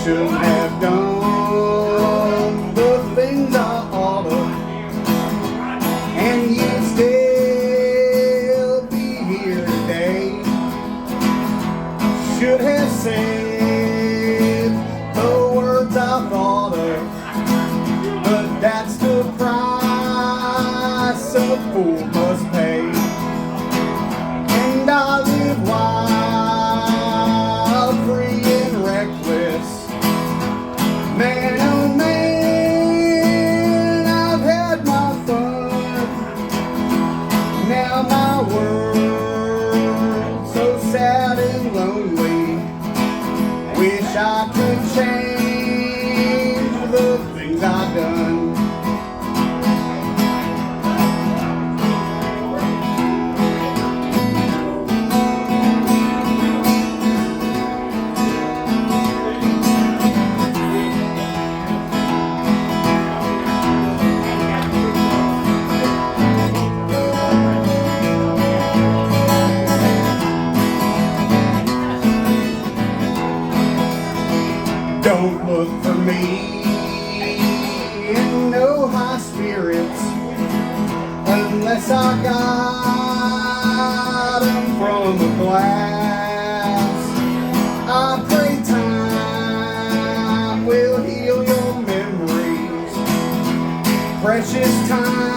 should have done the things I oughta, and you'd still be here today. Should have said the words I thought of, but that's the price a fool must pay. And I live wild, free and reckless. Man, oh man, I've had my fun. Now my world's so sad and lonely. Wish I could change the things I've done. Don't look for me in no high spirits unless I got them from a glass. I pray time will heal your memories, precious time.